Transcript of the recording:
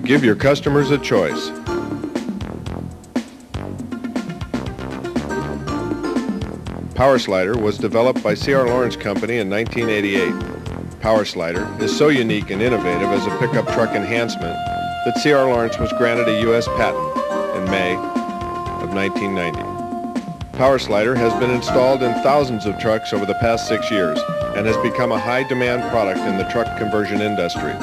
Give your customers a choice. Power Slider was developed by C.R. Lawrence Company in 1988. Power Slider is so unique and innovative as a pickup truck enhancement that C.R. Lawrence was granted a U.S. patent in May of 1990. Power Slider has been installed in thousands of trucks over the past 6 years and has become a high-demand product in the truck conversion industry.